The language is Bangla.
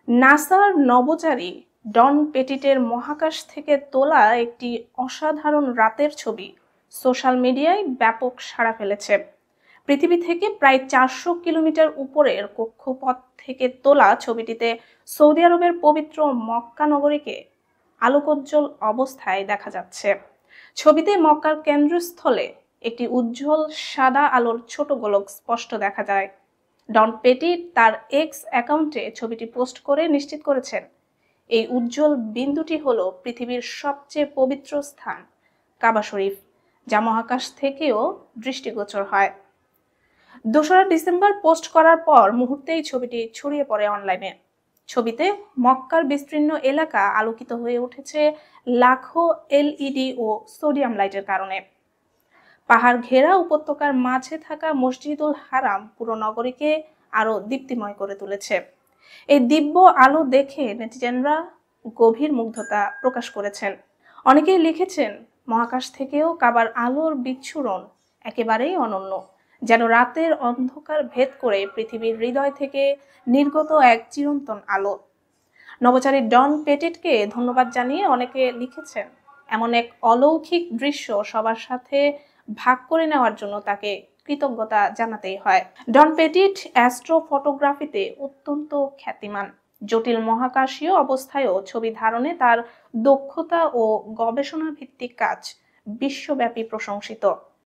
নাসার নভোচারী ডন পেটিটের মহাকাশ থেকে তোলা একটি অসাধারণ রাতের ছবি সোশ্যাল মিডিয়ায় ব্যাপক সাড়া ফেলেছে। পৃথিবী থেকে প্রায় 400 কিলোমিটার উপরের কক্ষপথ থেকে তোলা ছবিটিতে সৌদি আরবের পবিত্র মক্কা নগরীকে আলোকোজ্জ্বল অবস্থায় দেখা যাচ্ছে। ছবিতে মক্কার কেন্দ্রস্থলে একটি উজ্জ্বল সাদা আলোর ছোট গোলক স্পষ্ট দেখা যায়। ডন পেটিট তার এক্স অ্যাকাউন্টে ছবিটি পোস্ট করে নিশ্চিত করেছেন, এই উজ্জ্বল বিন্দুটি হলো পৃথিবীর সবচেয়ে পবিত্র স্থান কাবা শরীফ, যা মহাকাশ থেকেও দৃষ্টিগোচর হয়। 2রা ডিসেম্বর পোস্ট করার পর মুহূর্তেই ছবিটি ছড়িয়ে পড়ে অনলাইনে। ছবিতে মক্কার বিস্তীর্ণ এলাকা আলোকিত হয়ে উঠেছে লাখো এলইডি ও সোডিয়াম লাইটের কারণে। পাহাড় ঘেরা উপত্যকার মাঝে থাকা মসজিদুল হারাম পুরো নগরীকে আরো দীপ্তিময় করে তুলেছে। এই দিব্য আলো দেখে নেটিজেনরা গভীর মুগ্ধতা প্রকাশ করেছেন। অনেকেই লিখেছেন, মহাকাশ থেকেও কাবার আলোর বিচ্ছুরণ একেবারেই অনন্য, যেন রাতের অন্ধকার ভেদ করে পৃথিবীর হৃদয় থেকে নির্গত এক চিরন্তন আলো। নভোচারী ডন পেটিটকে ধন্যবাদ জানিয়ে অনেকে লিখেছেন, এমন এক অলৌকিক দৃশ্য সবার সাথে ভাগ করে নেওয়ার জন্য তাকে কৃতজ্ঞতা জানাতেই হয়। ডন পেটিট অ্যাস্ট্রো ফটোগ্রাফিতে অত্যন্ত খ্যাতিমান। জটিল মহাকাশীয় অবস্থায়ও ছবি ধারণে তার দক্ষতা ও গবেষণা ভিত্তিক কাজ বিশ্বব্যাপী প্রশংসিত।